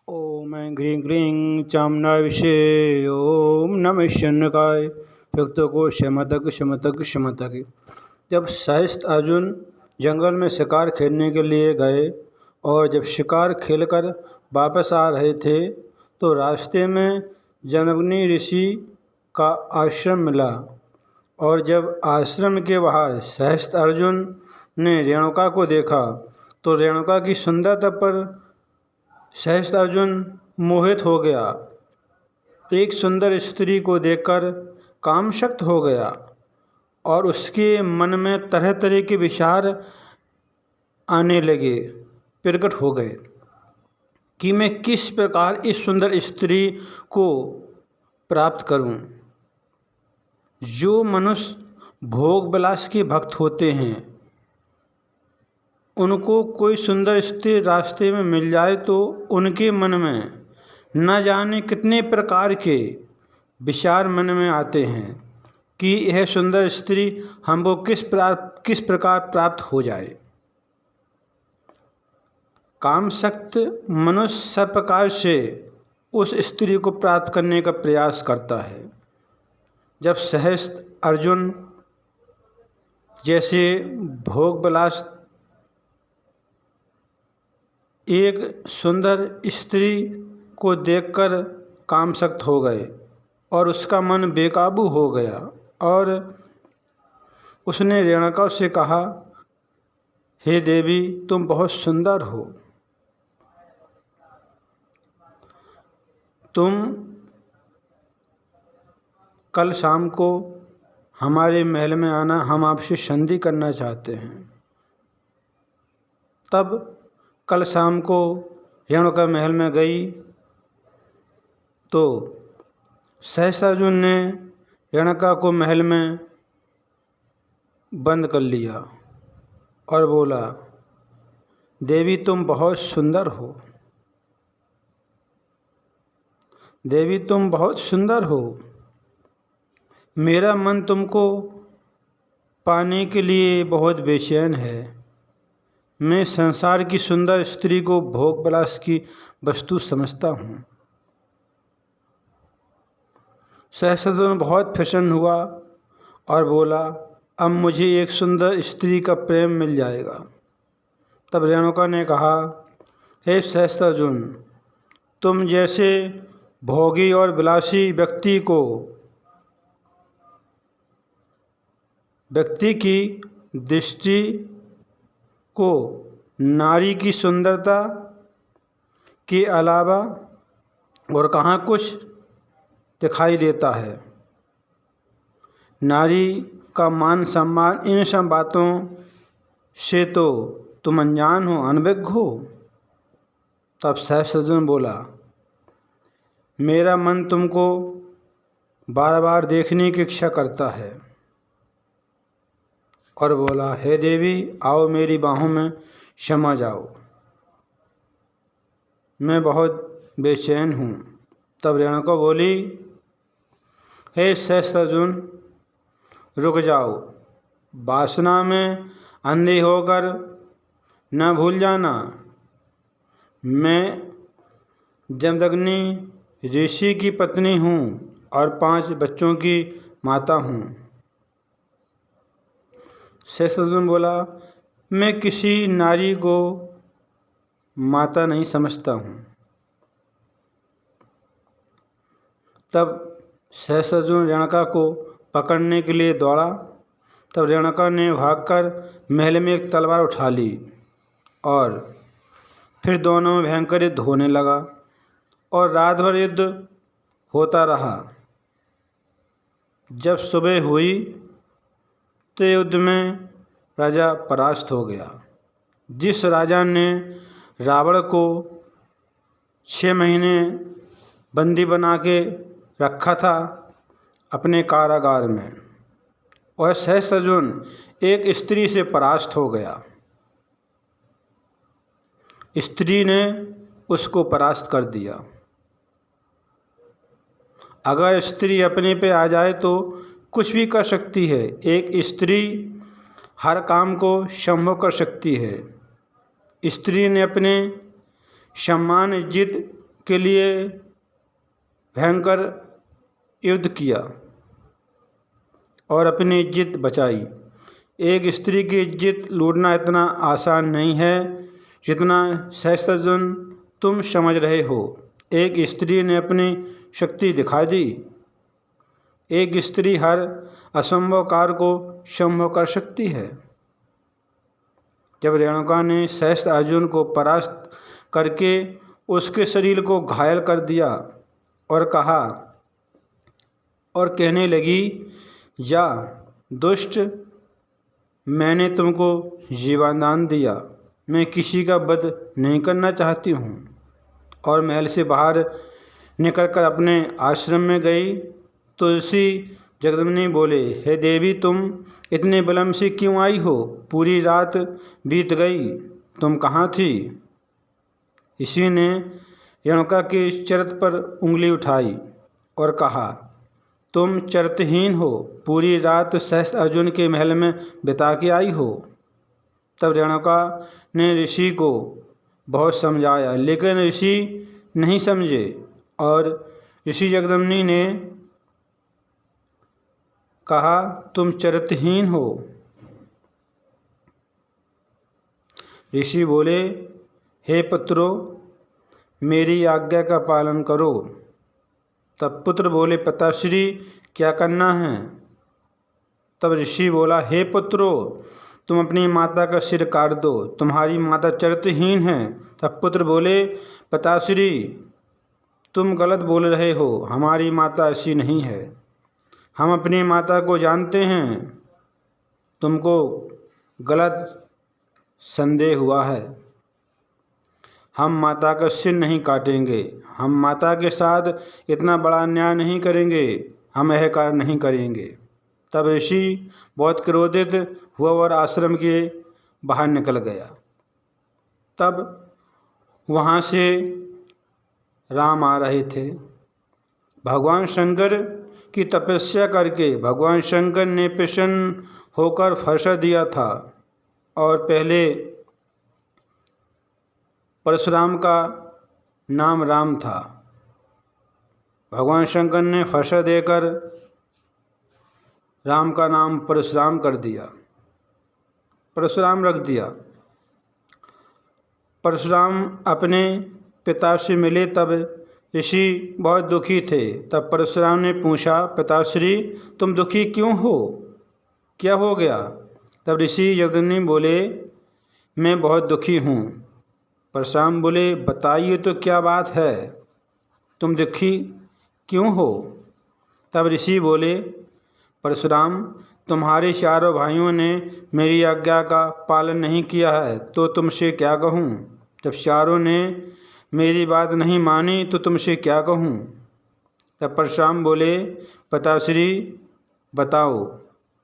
ओम ऐं ह्रीं क्लीं चामुण्डाय विषे ओम नमः शन्नकाय भक्तों शमतक शमतक शमतक। जब सहस्त्र अर्जुन जंगल में शिकार खेलने के लिए गए और जब शिकार खेलकर वापस आ रहे थे तो रास्ते में जनकमुनि ऋषि का आश्रम मिला। और जब आश्रम के बाहर सहस्त्र अर्जुन ने रेणुका को देखा तो रेणुका की सुंदरता पर सहस्त्र अर्जुन मोहित हो गया। एक सुंदर स्त्री को देखकर कामशक्त हो गया और उसके मन में तरह तरह के विचार आने लगे, प्रकट हो गए कि मैं किस प्रकार इस सुंदर स्त्री को प्राप्त करूं। जो मनुष्य भोग विलास के भक्त होते हैं उनको कोई सुंदर स्त्री रास्ते में मिल जाए तो उनके मन में न जाने कितने प्रकार के विचार मन में आते हैं कि यह सुंदर स्त्री हमको किस प्रकार प्राप्त हो जाए। कामशक्त मनुष्य सब प्रकार से उस स्त्री को प्राप्त करने का प्रयास करता है। जब सहस्त्र अर्जुन जैसे भोग विलास एक सुंदर स्त्री को देखकर कामशक्त हो गए और उसका मन बेकाबू हो गया और उसने रेणुका से कहा, हे देवी तुम बहुत सुंदर हो, तुम कल शाम को हमारे महल में आना, हम आपसे संधि करना चाहते हैं। तब कल शाम को रेणुका महल में गई तो सहस्त्र अर्जुन ने रेणुका को महल में बंद कर लिया और बोला, देवी तुम बहुत सुंदर हो, देवी तुम बहुत सुंदर हो, मेरा मन तुमको पाने के लिए बहुत बेचैन है। मैं संसार की सुंदर स्त्री को भोग विलास की वस्तु समझता हूँ। सहस्त्र अर्जुन बहुत प्रसन्न हुआ और बोला, अब मुझे एक सुंदर स्त्री का प्रेम मिल जाएगा। तब रेणुका ने कहा, हे सहस्त्र अर्जुन, तुम जैसे भोगी और विलासी व्यक्ति की दृष्टि को नारी की सुंदरता के अलावा और कहाँ कुछ दिखाई देता है। नारी का मान सम्मान इन सब बातों से तो तुम अनजान हो, अनभिज्ञ हो। तब सहस्त्र अर्जुन बोला, मेरा मन तुमको बार बार देखने की इच्छा करता है। और बोला, हे देवी आओ मेरी बाहों में समा जाओ, मैं बहुत बेचैन हूँ। तब रेणुका बोली, हे सहस्त्र अर्जुन रुक जाओ, वासना में अंधे होकर न भूल जाना, मैं जमदग्नि ऋषि की पत्नी हूँ और 5 बच्चों की माता हूँ। सहस्त्र अर्जुन बोला, मैं किसी नारी को माता नहीं समझता हूँ। तब सहस्त्र अर्जुन रेणुका को पकड़ने के लिए दौड़ा। तब रेणुका ने भागकर महल में एक तलवार उठा ली और फिर दोनों में भयंकर युद्ध होने लगा और रात भर युद्ध होता रहा। जब सुबह हुई तो युद्ध में राजा परास्त हो गया। जिस राजा ने रावण को 6 महीने बंदी बना के रखा था अपने कारागार में, और सहस्त्र अर्जुन एक स्त्री से परास्त हो गया। स्त्री ने उसको परास्त कर दिया। अगर स्त्री अपने पे आ जाए तो कुछ भी कर सकती है। एक स्त्री हर काम को संभव कर सकती है। स्त्री ने अपने सम्मान इज्जत के लिए भयंकर युद्ध किया और अपनी इज्जत बचाई। एक स्त्री की इज्जत लूटना इतना आसान नहीं है जितना सहस्त्रजन तुम समझ रहे हो। एक स्त्री ने अपनी शक्ति दिखा दी। एक स्त्री हर असंभव कार्य को संभव कर सकती है। जब रेणुका ने सहस्त्र अर्जुन को परास्त करके उसके शरीर को घायल कर दिया और कहने लगी, जा दुष्ट, मैंने तुमको जीवनदान दिया। मैं किसी का वध नहीं करना चाहती हूँ। और महल से बाहर निकलकर अपने आश्रम में गई तो ऋषि जगदम्बिनी बोले, हे देवी, तुम इतने विलम्ब से क्यों आई हो? पूरी रात बीत गई, तुम कहाँ थी? ऋषि ने रेणुका के चरित्र पर उंगली उठाई और कहा, तुम चरित्रहीन हो, पूरी रात सहस्त्र अर्जुन के महल में बिता के आई हो। तब रेणुका ने ऋषि को बहुत समझाया, लेकिन ऋषि नहीं समझे और ऋषि जगदम्बिनी ने कहा, तुम चरित्रहीन हो। ऋषि बोले, हे पुत्रों, मेरी आज्ञा का पालन करो। तब पुत्र बोले, पिताश्री, क्या करना है? तब ऋषि बोला, हे पुत्रों, तुम अपनी माता का सिर काट दो, तुम्हारी माता चरित्रहीन है। तब पुत्र बोले, पिताश्री, तुम गलत बोल रहे हो, हमारी माता ऐसी नहीं है। हम अपनी माता को जानते हैं, तुमको गलत संदेह हुआ है। हम माता का सिर नहीं काटेंगे, हम माता के साथ इतना बड़ा अन्याय नहीं करेंगे, हम यह कार्य नहीं करेंगे। तब ऋषि बहुत क्रोधित हुआ और आश्रम के बाहर निकल गया। तब वहाँ से राम आ रहे थे। भगवान शंकर की तपस्या करके भगवान शंकर ने प्रसन्न होकर फरसा दिया था और पहले परशुराम का नाम राम था। भगवान शंकर ने फरसा देकर राम का नाम परशुराम कर दिया, परशुराम रख दिया। परशुराम अपने पिता से मिले तब ऋषि बहुत दुखी थे। तब परशुराम ने पूछा, पिताश्री, तुम दुखी क्यों हो, क्या हो गया? तब ऋषि जगदम्बिनी बोले, मैं बहुत दुखी हूँ। परशुराम बोले, बताइए तो क्या बात है, तुम दुखी क्यों हो? तब ऋषि बोले, परशुराम, तुम्हारे चारों भाइयों ने मेरी आज्ञा का पालन नहीं किया है, तो तुमसे क्या कहूँ? जब चारों ने मेरी बात नहीं मानी तो तुमसे क्या कहूँ? तब परशुराम बोले, पिताश्री, बताओ,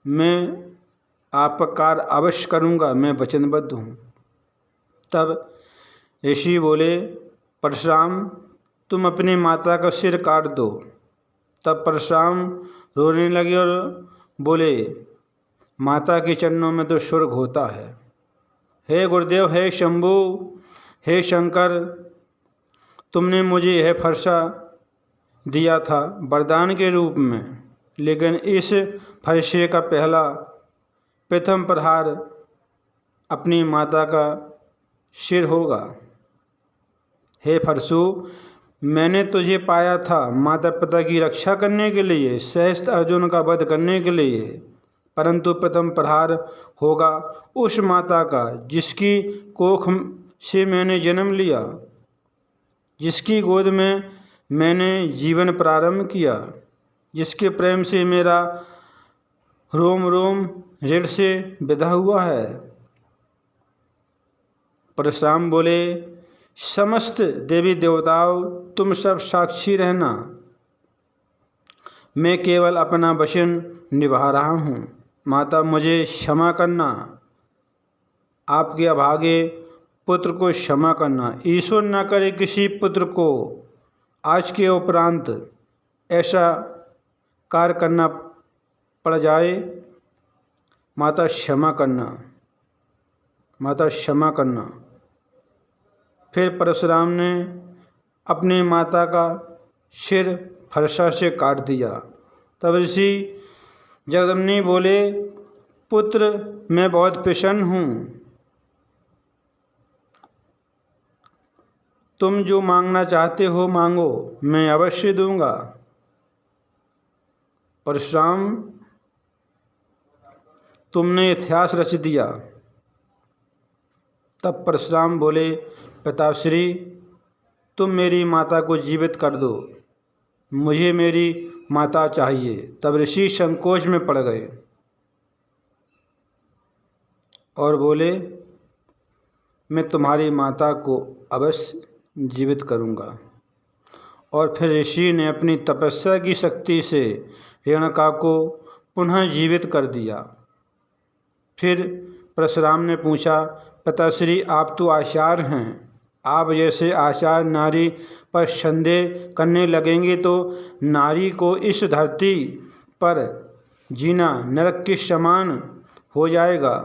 मैं आपका कार्य अवश्य करूँगा, मैं वचनबद्ध हूँ। तब ऋषि बोले, परशुराम, तुम अपनी माता का सिर काट दो। तब परशुराम रोने लगे और बोले, माता के चरणों में तो स्वर्ग होता है। हे गुरुदेव, हे शंभु, हे शंकर, तुमने मुझे यह फरसा दिया था वरदान के रूप में, लेकिन इस फरसे का प्रथम प्रहार अपनी माता का सिर होगा। हे फरसु, मैंने तुझे पाया था माता पिता की रक्षा करने के लिए, सहस्त्र अर्जुन का वध करने के लिए, परंतु प्रथम प्रहार होगा उस माता का जिसकी कोख से मैंने जन्म लिया, जिसकी गोद में मैंने जीवन प्रारंभ किया, जिसके प्रेम से मेरा रोम रोम रीढ़ से विधा हुआ है। परशुराम बोले, समस्त देवी देवताओं, तुम सब साक्षी रहना, मैं केवल अपना वचन निभा रहा हूँ। माता, मुझे क्षमा करना, आपके अभागे पुत्र को क्षमा करना। ईश्वर न करे किसी पुत्र को आज के उपरांत ऐसा कार्य करना पड़ जाए। माता क्षमा करना, माता क्षमा करना। फिर परशुराम ने अपनी माता का सिर फरसा से काट दिया। तब ऋषि जगदम्नी बोले, पुत्र मैं बहुत प्रसन्न हूँ, तुम जो मांगना चाहते हो मांगो, मैं अवश्य दूंगा। परशुराम, तुमने इतिहास रच दिया। तब परशुराम बोले, पिताश्री तुम मेरी माता को जीवित कर दो, मुझे मेरी माता चाहिए। तब ऋषि संकोच में पड़ गए और बोले, मैं तुम्हारी माता को अवश्य जीवित करूंगा। और फिर ऋषि ने अपनी तपस्या की शक्ति से रेणुका को पुनः जीवित कर दिया। फिर परशुराम ने पूछा, पिताश्री आप तो आचार्य हैं, आप जैसे आचार्य नारी पर संदेह करने लगेंगे तो नारी को इस धरती पर जीना नरक के समान हो जाएगा।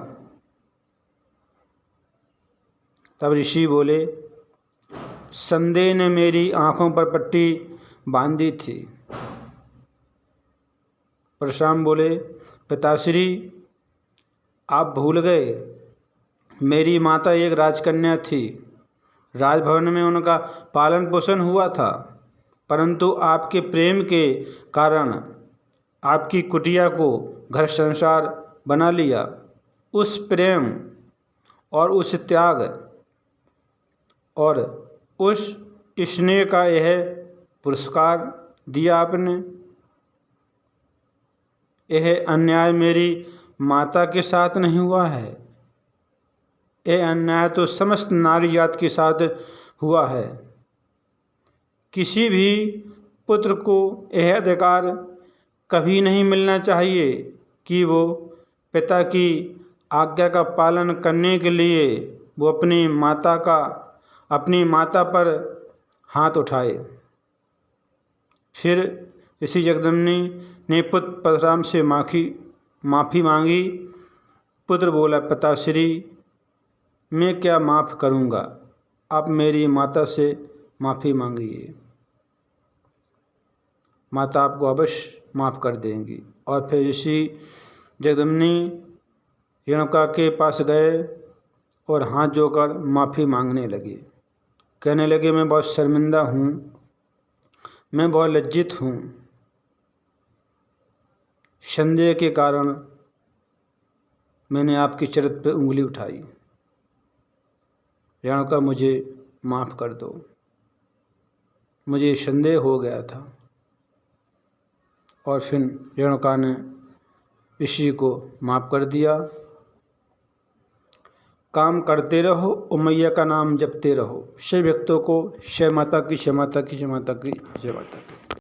तब ऋषि बोले, संदेह ने मेरी आँखों पर पट्टी बांधी थी। परशुराम बोले, पिताश्री आप भूल गए, मेरी माता एक राजकन्या थी, राजभवन में उनका पालन पोषण हुआ था, परंतु आपके प्रेम के कारण आपकी कुटिया को घर संसार बना लिया। उस प्रेम और उस त्याग और उस स्नेह का यह पुरस्कार दिया आपने। यह अन्याय मेरी माता के साथ नहीं हुआ है, यह अन्याय तो समस्त नारी जात के साथ हुआ है। किसी भी पुत्र को यह अधिकार कभी नहीं मिलना चाहिए कि वो पिता की आज्ञा का पालन करने के लिए वो अपनी माता पर हाथ उठाए। फिर ऋषि जगदम्नी ने पुत्र परशुराम से माफ़ी मांगी। पुत्र बोला, पिताश्री मैं क्या माफ़ करूँगा, आप मेरी माता से माफ़ी मांगिए, माता आपको अवश्य माफ़ कर देंगी। और फिर ऋषि जगदम्नी रेणुका के पास गए और हाथ जोड़कर माफ़ी मांगने लगे। कहने लगे, मैं बहुत शर्मिंदा हूँ, मैं बहुत लज्जित हूँ, संदेह के कारण मैंने आपके चरित्र पर उंगली उठाई, रेणुका मुझे माफ़ कर दो, मुझे संदेह हो गया था। और फिर रेणुका ने ऋषि को माफ़ कर दिया। काम करते रहो और मैया का नाम जपते रहो। शय भक्तों को शय माता की, शय माता की, शय माता की, जय माता की।